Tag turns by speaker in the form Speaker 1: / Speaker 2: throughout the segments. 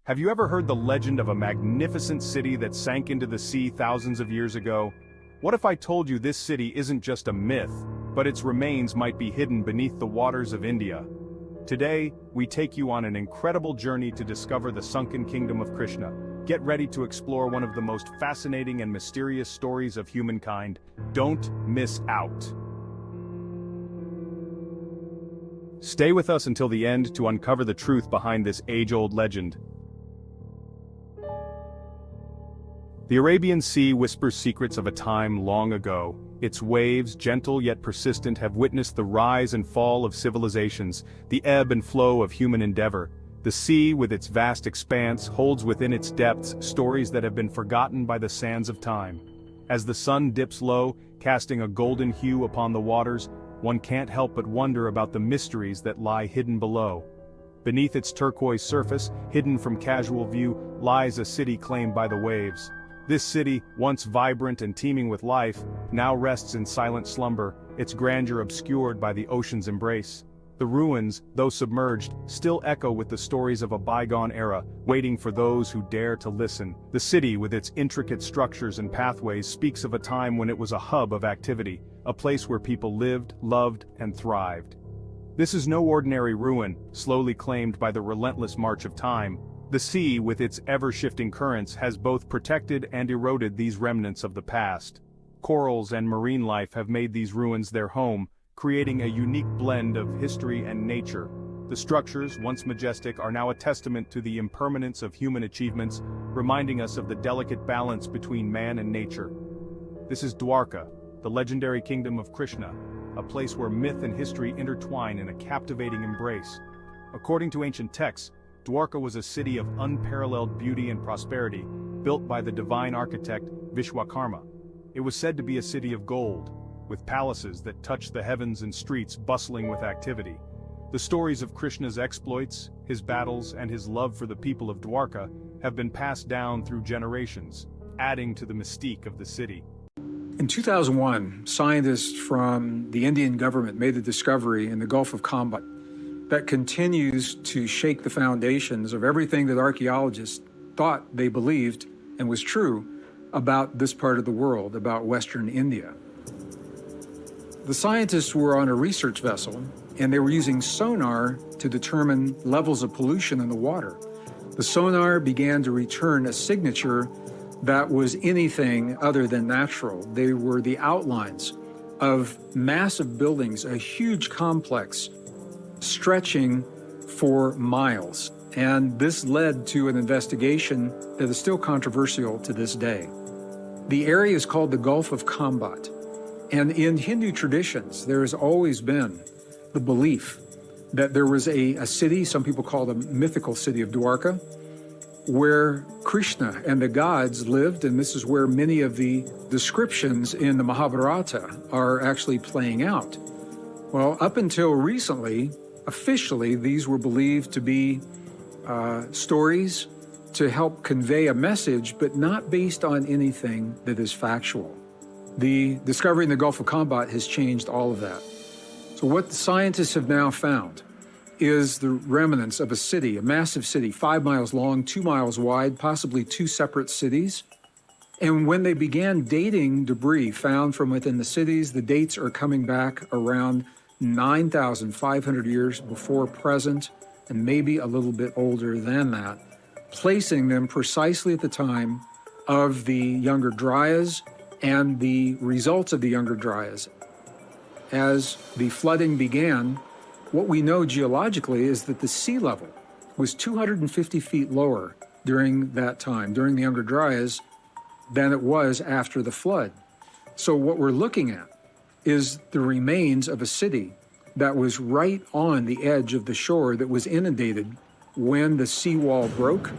Speaker 1: Have you ever heard the legend of a magnificent city that sank into the sea thousands of years ago? What if I told you this city isn't just a myth, but its remains might be hidden beneath the waters of India? Today, we take you on an incredible journey to discover the Sunken Kingdom of Krishna. Get ready to explore one of the most fascinating and mysterious stories of humankind. Don't miss out. Stay with us until the end to uncover the truth behind this age-old legend. The Arabian Sea whispers secrets of a time long ago. Its waves, gentle yet persistent, have witnessed the rise and fall of civilizations, the ebb and flow of human endeavor. The sea, with its vast expanse, holds within its depths stories that have been forgotten by the sands of time. As the sun dips low, casting a golden hue upon the waters, one can't help but wonder about the mysteries that lie hidden below. Beneath its turquoise surface, hidden from casual view, lies a city claimed by the waves. This city, once vibrant and teeming with life, now rests in silent slumber, its grandeur obscured by the ocean's embrace. The ruins, though submerged, still echo with the stories of a bygone era, waiting for those who dare to listen. The city, with its intricate structures and pathways, speaks of a time when it was a hub of activity, a place where people lived, loved, and thrived. This is no ordinary ruin, slowly claimed by the relentless march of time. The sea, with its ever-shifting currents, has both protected and eroded these remnants of the past. Corals and marine life have made these ruins their home, creating a unique blend of history and nature. The structures, once majestic, are now a testament to the impermanence of human achievements, reminding us of the delicate balance between man and nature. This is Dwarka, the legendary kingdom of Krishna, a place where myth and history intertwine in a captivating embrace. According to ancient texts, Dwarka was a city of unparalleled beauty and prosperity, built by the divine architect Vishwakarma. It was said to be a city of gold, with palaces that touched the heavens and streets bustling with activity. The stories of Krishna's exploits, his battles, and his love for the people of Dwarka have been passed down through generations, adding to the mystique of the city.
Speaker 2: In 2001, scientists from the Indian government made a discovery in the Gulf of Khambhat that continues to shake the foundations of everything that archaeologists thought they believed and was true about this part of the world, about Western India. The scientists were on a research vessel, and they were using sonar to determine levels of pollution in the water. The sonar began to return a signature that was anything other than natural. They were the outlines of massive buildings, a huge complex stretching for miles. And this led to an investigation that is still controversial to this day. The area is called the Gulf of Khambhat. And in Hindu traditions, there has always been the belief that there was a city, some people call the mythical city of Dwarka, where Krishna and the gods lived, and this is where many of the descriptions in the Mahabharata are actually playing out. Well, up until recently, officially, these were believed to be stories to help convey a message, but not based on anything that is factual. The discovery in the Gulf of Khambhat has changed all of that. So what the scientists have now found is the remnants of a city, a massive city, 5 miles long, 2 miles wide, possibly two separate cities. And when they began dating debris found from within the cities, the dates are coming back around 9,500 years before present, and maybe a little bit older than that, placing them precisely at the time of the Younger Dryas and the results of the Younger Dryas. As the flooding began, what we know geologically is that the sea level was 250 feet lower during that time, during the Younger Dryas, than it was after the flood. So what we're looking at is the remains of a city that was right on the edge of the shore that was inundated when the seawall broke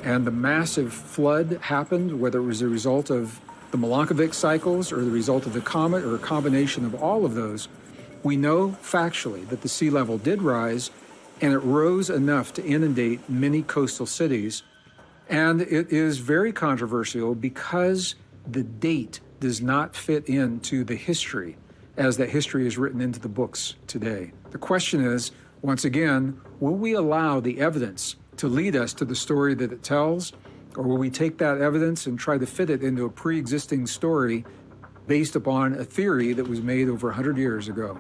Speaker 2: and the massive flood happened, whether it was a result of the Milankovitch cycles or the result of the comet or a combination of all of those. We know factually that the sea level did rise, and it rose enough to inundate many coastal cities. And it is very controversial because the date does not fit into the history as that history is written into the books today. The question is, once again, will we allow the evidence to lead us to the story that it tells, or will we take that evidence and try to fit it into a pre-existing story based upon a theory that was made over 100 years ago?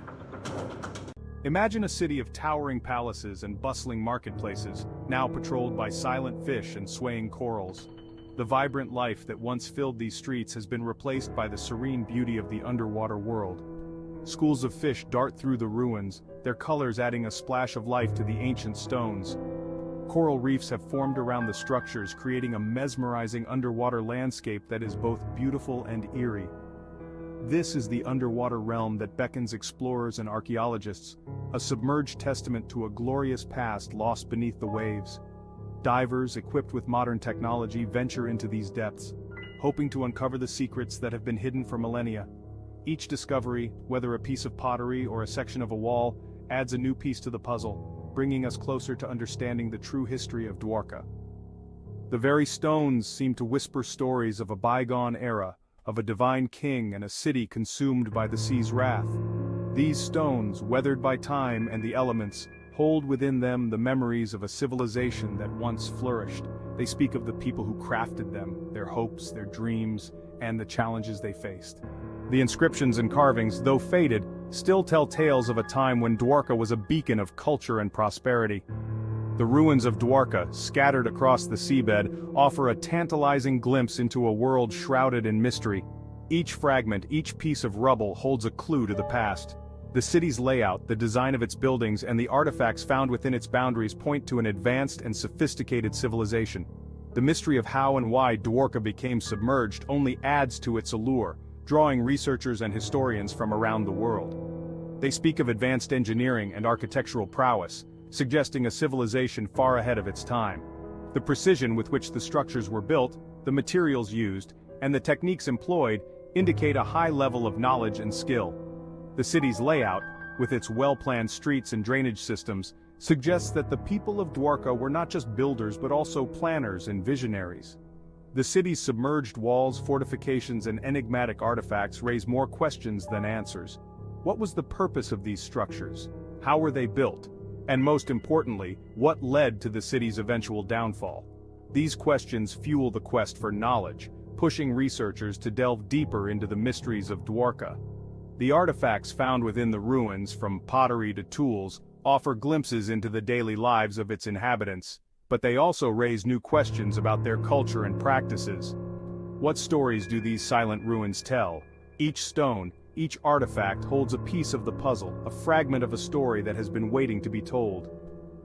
Speaker 1: Imagine a city of towering palaces and bustling marketplaces, now patrolled by silent fish and swaying corals. The vibrant life that once filled these streets has been replaced by the serene beauty of the underwater world. Schools of fish dart through the ruins, their colors adding a splash of life to the ancient stones. Coral reefs have formed around the structures, creating a mesmerizing underwater landscape that is both beautiful and eerie. This is the underwater realm that beckons explorers and archaeologists, a submerged testament to a glorious past lost beneath the waves. Divers, equipped with modern technology, venture into these depths, hoping to uncover the secrets that have been hidden for millennia. Each discovery, whether a piece of pottery or a section of a wall, adds a new piece to the puzzle, bringing us closer to understanding the true history of Dwarka. The very stones seem to whisper stories of a bygone era, of a divine king and a city consumed by the sea's wrath. These stones, weathered by time and the elements, hold within them the memories of a civilization that once flourished. They speak of the people who crafted them, their hopes, their dreams, and the challenges they faced. The inscriptions and carvings, though faded, still tell tales of a time when Dwarka was a beacon of culture and prosperity. The ruins of Dwarka, scattered across the seabed, offer a tantalizing glimpse into a world shrouded in mystery. Each fragment, each piece of rubble holds a clue to the past. The city's layout, the design of its buildings, and the artifacts found within its boundaries point to an advanced and sophisticated civilization. The mystery of how and why Dwarka became submerged only adds to its allure, drawing researchers and historians from around the world. They speak of advanced engineering and architectural prowess, suggesting a civilization far ahead of its time. The precision with which the structures were built, the materials used, and the techniques employed indicate a high level of knowledge and skill. The city's layout, with its well-planned streets and drainage systems, suggests that the people of Dwarka were not just builders but also planners and visionaries. The city's submerged walls, fortifications, and enigmatic artifacts raise more questions than answers. What was the purpose of these structures? How were they built? And most importantly, what led to the city's eventual downfall? These questions fuel the quest for knowledge, pushing researchers to delve deeper into the mysteries of Dwarka. The artifacts found within the ruins, from pottery to tools, offer glimpses into the daily lives of its inhabitants, but they also raise new questions about their culture and practices. What stories do these silent ruins tell? Each stone, each artifact holds a piece of the puzzle, a fragment of a story that has been waiting to be told.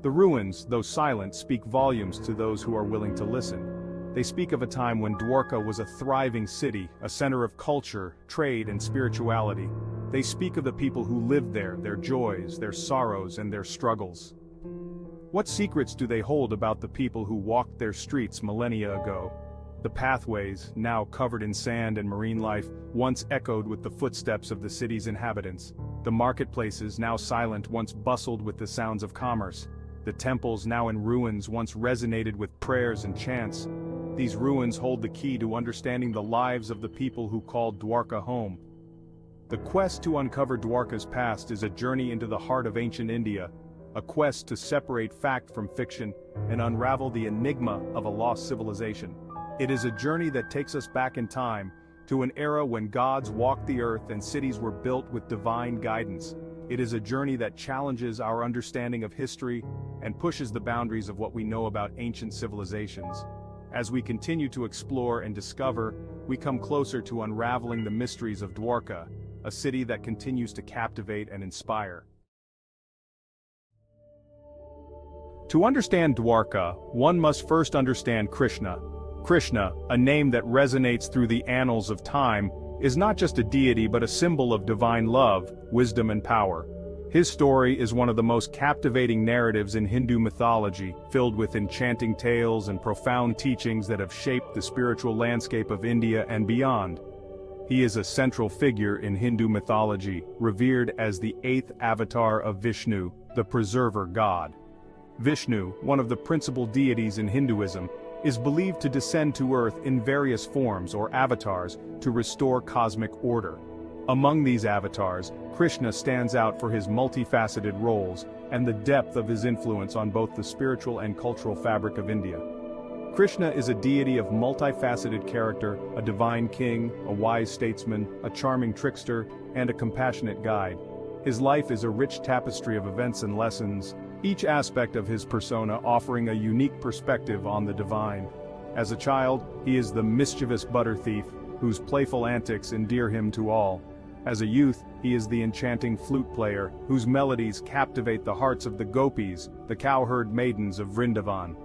Speaker 1: The ruins, though silent, speak volumes to those who are willing to listen. They speak of a time when Dwarka was a thriving city, a center of culture, trade, and spirituality. They speak of the people who lived there, their joys, their sorrows, and their struggles. What secrets do they hold about the people who walked their streets millennia ago? The pathways, now covered in sand and marine life, once echoed with the footsteps of the city's inhabitants. The marketplaces, now silent, once bustled with the sounds of commerce. The temples, now in ruins, once resonated with prayers and chants. These ruins hold the key to understanding the lives of the people who called Dwarka home. The quest to uncover Dwarka's past is a journey into the heart of ancient India, a quest to separate fact from fiction and unravel the enigma of a lost civilization. It is a journey that takes us back in time, to an era when gods walked the earth and cities were built with divine guidance. It is a journey that challenges our understanding of history and pushes the boundaries of what we know about ancient civilizations. As we continue to explore and discover, we come closer to unraveling the mysteries of Dwarka, a city that continues to captivate and inspire. To understand Dwarka, one must first understand Krishna. Krishna, a name that resonates through the annals of time, is not just a deity but a symbol of divine love, wisdom, and power. His story is one of the most captivating narratives in Hindu mythology, filled with enchanting tales and profound teachings that have shaped the spiritual landscape of India and beyond. He is a central figure in Hindu mythology, revered as the 8th avatar of Vishnu, the preserver god. Vishnu, one of the principal deities in Hinduism, is believed to descend to earth in various forms or avatars to restore cosmic order. Among these avatars, Krishna stands out for his multifaceted roles and the depth of his influence on both the spiritual and cultural fabric of India. Krishna is a deity of multifaceted character, a divine king, a wise statesman, a charming trickster, and a compassionate guide. His life is a rich tapestry of events and lessons, each aspect of his persona offering a unique perspective on the divine. As a child, he is the mischievous butter thief, whose playful antics endear him to all. As a youth, he is the enchanting flute player, whose melodies captivate the hearts of the gopis, the cowherd maidens of Vrindavan.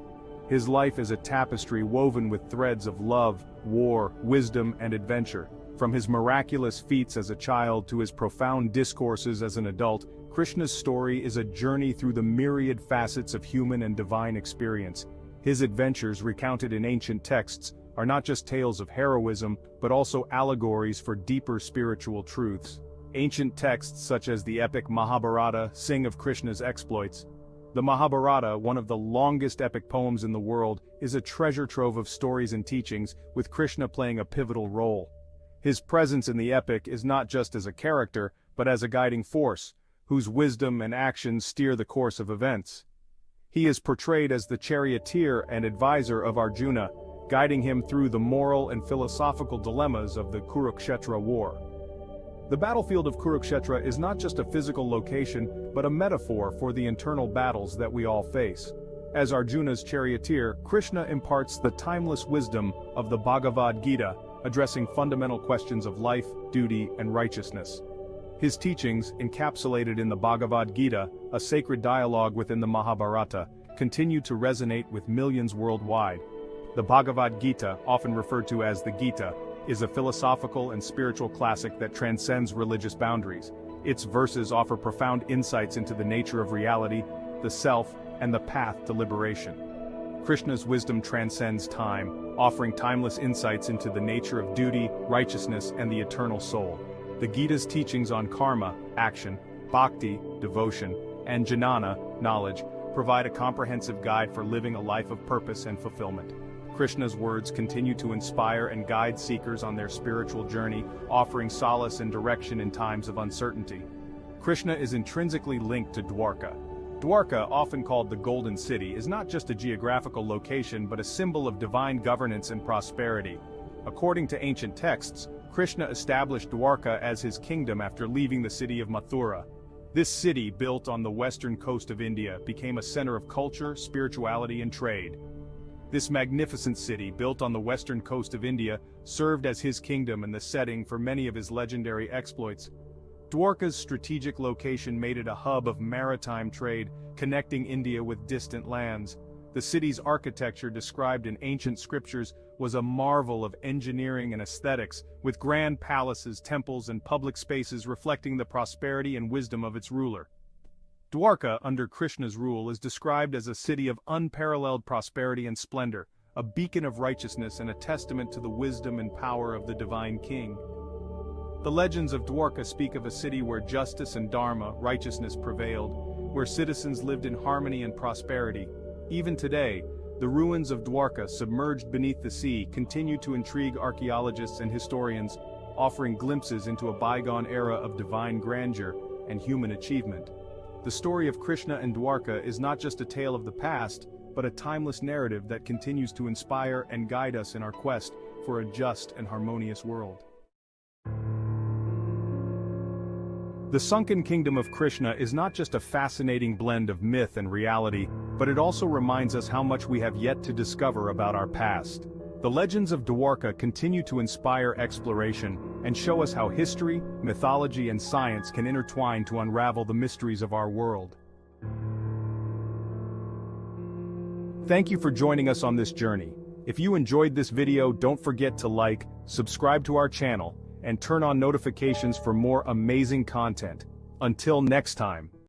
Speaker 1: His life is a tapestry woven with threads of love, war, wisdom, and adventure. From his miraculous feats as a child to his profound discourses as an adult, Krishna's story is a journey through the myriad facets of human and divine experience. His adventures, recounted in ancient texts, are not just tales of heroism, but also allegories for deeper spiritual truths. Ancient texts such as the epic Mahabharata sing of Krishna's exploits. The Mahabharata, one of the longest epic poems in the world, is a treasure trove of stories and teachings, with Krishna playing a pivotal role. His presence in the epic is not just as a character, but as a guiding force, whose wisdom and actions steer the course of events. He is portrayed as the charioteer and advisor of Arjuna, guiding him through the moral and philosophical dilemmas of the Kurukshetra war. The battlefield of Kurukshetra is not just a physical location, but a metaphor for the internal battles that we all face. As Arjuna's charioteer, Krishna imparts the timeless wisdom of the Bhagavad Gita, addressing fundamental questions of life, duty, and righteousness. His teachings, encapsulated in the Bhagavad Gita, a sacred dialogue within the Mahabharata, continue to resonate with millions worldwide. The Bhagavad Gita, often referred to as the Gita, is a philosophical and spiritual classic that transcends religious boundaries. Its verses offer profound insights into the nature of reality, the self, and the path to liberation. Krishna's wisdom transcends time, offering timeless insights into the nature of duty, righteousness, and the eternal soul. The Gita's teachings on karma, action, bhakti, devotion, and jnana, knowledge, provide a comprehensive guide for living a life of purpose and fulfillment. Krishna's words continue to inspire and guide seekers on their spiritual journey, offering solace and direction in times of uncertainty. Krishna is intrinsically linked to Dwarka. Dwarka, often called the Golden City, is not just a geographical location but a symbol of divine governance and prosperity. According to ancient texts, Krishna established Dwarka as his kingdom after leaving the city of Mathura. This city, built on the western coast of India, became a center of culture, spirituality, and trade. This magnificent city, built on the western coast of India, served as his kingdom and the setting for many of his legendary exploits. Dwarka's strategic location made it a hub of maritime trade, connecting India with distant lands. The city's architecture, described in ancient scriptures, was a marvel of engineering and aesthetics, with grand palaces, temples, and public spaces reflecting the prosperity and wisdom of its ruler. Dwarka, under Krishna's rule, is described as a city of unparalleled prosperity and splendor, a beacon of righteousness and a testament to the wisdom and power of the divine king. The legends of Dwarka speak of a city where justice and dharma, righteousness prevailed, where citizens lived in harmony and prosperity. Even today, the ruins of Dwarka, submerged beneath the sea, continue to intrigue archaeologists and historians, offering glimpses into a bygone era of divine grandeur and human achievement. The story of Krishna and Dwarka is not just a tale of the past, but a timeless narrative that continues to inspire and guide us in our quest for a just and harmonious world. The Sunken Kingdom of Krishna is not just a fascinating blend of myth and reality, but it also reminds us how much we have yet to discover about our past. The legends of Dwarka continue to inspire exploration and show us how history, mythology, and science can intertwine to unravel the mysteries of our world. Thank you for joining us on this journey. If you enjoyed this video, don't forget to like, subscribe to our channel, and turn on notifications for more amazing content. Until next time.